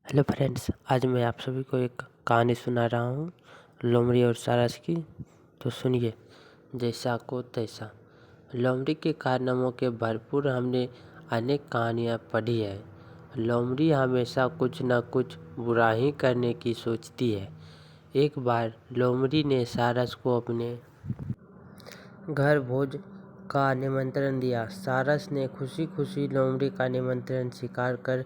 Hello friends, आज मैं आप सभी को एक कहानी सुना रहा हूँ लोमड़ी और सारस की। तो सुनिए। जैसा को तैसा। लोमड़ी के कारनामों के भरपूर हमने अनेक कहानियाँ पढ़ी है। लोमड़ी हमेशा कुछ न कुछ बुरा ही करने की सोचती है। एक बार लोमड़ी ने सारस को अपने घर भोज का निमंत्रण दिया। सारस ने खुशी खुशी लोमड़ी का निमंत्रण स्वीकार कर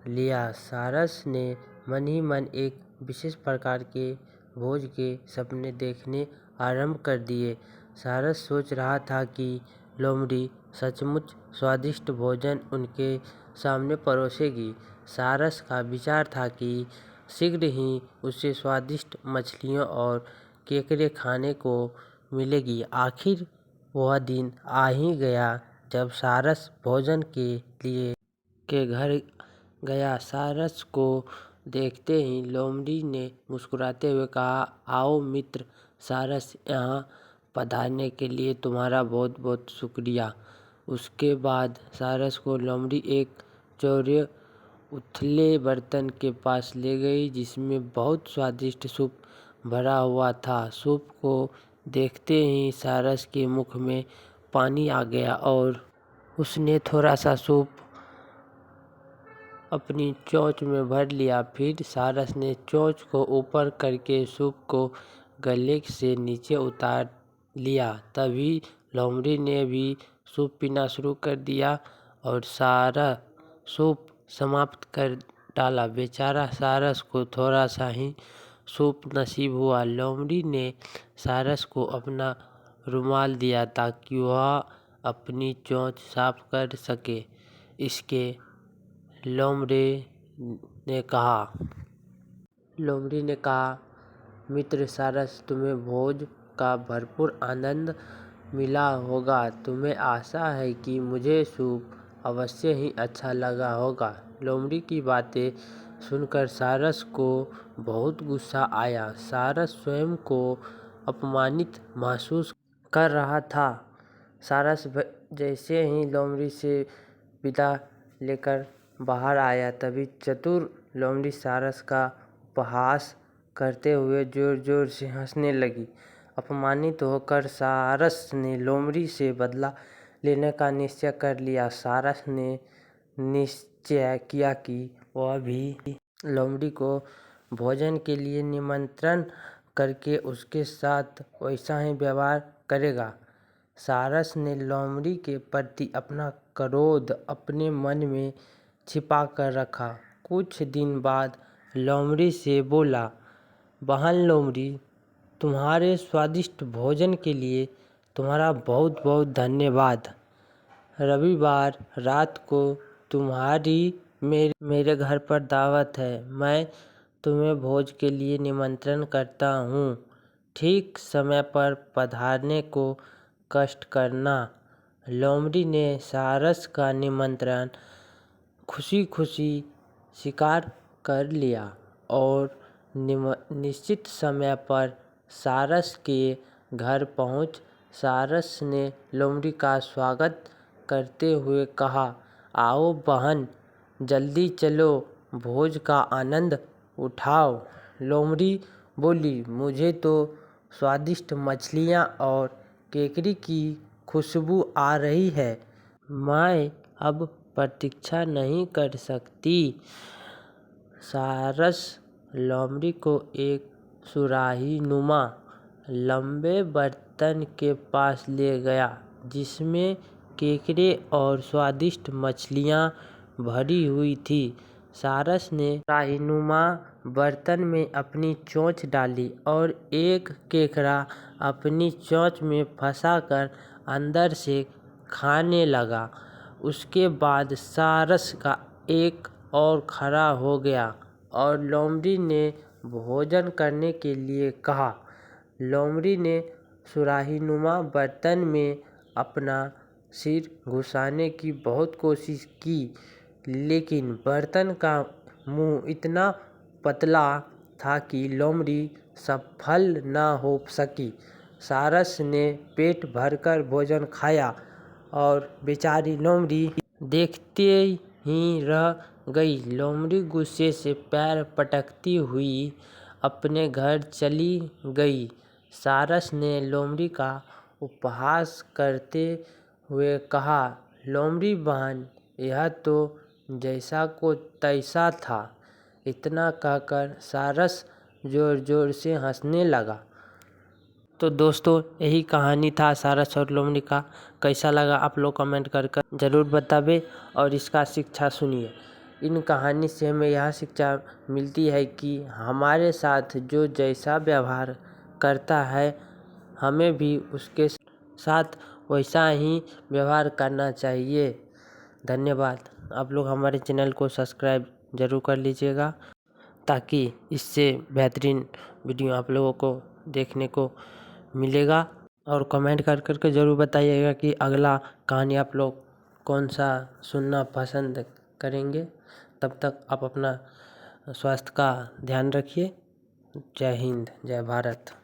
लिया। सारस ने मन ही मन एक विशेष प्रकार के भोज के सपने देखने आरंभ कर दिए। सारस सोच रहा था कि लोमड़ी सचमुच स्वादिष्ट भोजन उनके सामने परोसेगी। सारस का विचार था कि शीघ्र ही उसे स्वादिष्ट मछलियों और केकड़े खाने को मिलेगी। आखिर वह दिन आ ही गया जब सारस भोजन के लिए के घर गया। सारस को देखते ही लोमड़ी ने मुस्कुराते हुए कहा, आओ मित्र सारस, यहाँ पधारने के लिए तुम्हारा बहुत बहुत शुक्रिया। उसके बाद सारस को लोमड़ी एक चौड़े उथले बर्तन के पास ले गई जिसमें बहुत स्वादिष्ट सूप भरा हुआ था। सूप को देखते ही सारस के मुख में पानी आ गया और उसने थोड़ा सा सूप अपनी चोंच में भर लिया। फिर सारस ने चोंच को ऊपर करके सूप को गले से नीचे उतार लिया। तभी लोमड़ी ने भी सूप पीना शुरू कर दिया और सारा सूप समाप्त कर डाला। बेचारा सारस को थोड़ा सा ही सूप नसीब हुआ। लोमड़ी ने सारस को अपना रुमाल दिया ताकि वह अपनी चोंच साफ कर सके। इसके लोमड़ी ने कहा, मित्र सारस, तुम्हें भोज का भरपूर आनंद मिला होगा। तुम्हें आशा है कि मुझे सूप अवश्य ही अच्छा लगा होगा। लोमड़ी की बातें सुनकर सारस को बहुत गुस्सा आया। सारस स्वयं को अपमानित महसूस कर रहा था। सारस जैसे ही लोमड़ी से विदा लेकर बाहर आया, तभी चतुर लोमड़ी सारस का उपहास करते हुए जोर जोर से हंसने लगी। अपमानित होकर सारस ने लोमड़ी से बदला लेने का निश्चय कर लिया। सारस ने निश्चय किया कि वह भी लोमड़ी को भोजन के लिए निमंत्रण करके उसके साथ वैसा ही व्यवहार करेगा। सारस ने लोमड़ी के प्रति अपना क्रोध अपने मन में छिपा कर रखा। कुछ दिन बाद लोमड़ी से बोला, बहन लोमड़ी, तुम्हारे स्वादिष्ट भोजन के लिए तुम्हारा बहुत बहुत धन्यवाद। रविवार रात को तुम्हारी मेरे घर पर दावत है। मैं तुम्हें भोज के लिए निमंत्रण करता हूँ। ठीक समय पर पधारने को कष्ट करना। लोमड़ी ने सारस का निमंत्रण खुशी खुशी स्वीकार कर लिया और निश्चित समय पर सारस के घर पहुँच सारस ने लोमड़ी का स्वागत करते हुए कहा, आओ बहन, जल्दी चलो, भोज का आनंद उठाओ। लोमड़ी बोली, मुझे तो स्वादिष्ट मछलियाँ और केकड़ी की खुशबू आ रही है। मैं अब प्रतीक्षा नहीं कर सकती। सारस लोमड़ी को एक सुराही नुमा लंबे बर्तन के पास ले गया जिसमें केकड़े और स्वादिष्ट मछलियाँ भरी हुई थी। सारस ने सुराहीनुमा बर्तन में अपनी चोंच डाली और एक केकड़ा अपनी चोंच में फंसाकर अंदर से खाने लगा। उसके बाद सारस का एक और खड़ा हो गया और लोमड़ी ने भोजन करने के लिए कहा। लोमड़ी ने सुराहीनुमा बर्तन में अपना सिर घुसाने की बहुत कोशिश की, लेकिन बर्तन का मुंह इतना पतला था कि लोमड़ी सफल न हो सकी। सारस ने पेट भरकर भोजन खाया और बेचारी लोमड़ी देखते ही रह गई। लोमड़ी गुस्से से पैर पटकती हुई अपने घर चली गई। सारस ने लोमड़ी का उपहास करते हुए कहा, लोमड़ी बहन, यह तो जैसा को तैसा था। इतना कहकर सारस जोर जोर से हंसने लगा। तो दोस्तों, यही कहानी था सारस और लोमड़ी का। कैसा लगा आप लोग कमेंट कर ज़रूर बतावे और इसका शिक्षा सुनिए। इन कहानी से हमें यह शिक्षा मिलती है कि हमारे साथ जो जैसा व्यवहार करता है, हमें भी उसके साथ वैसा ही व्यवहार करना चाहिए। धन्यवाद। आप लोग हमारे चैनल को सब्सक्राइब ज़रूर कर लीजिएगा, ताकि इससे बेहतरीन वीडियो आप लोगों को देखने को मिलेगा। और कमेंट कर के ज़रूर बताइएगा कि अगला कहानी आप लोग कौन सा सुनना पसंद करेंगे। तब तक आप अपना स्वास्थ्य का ध्यान रखिए। जय हिंद, जय भारत।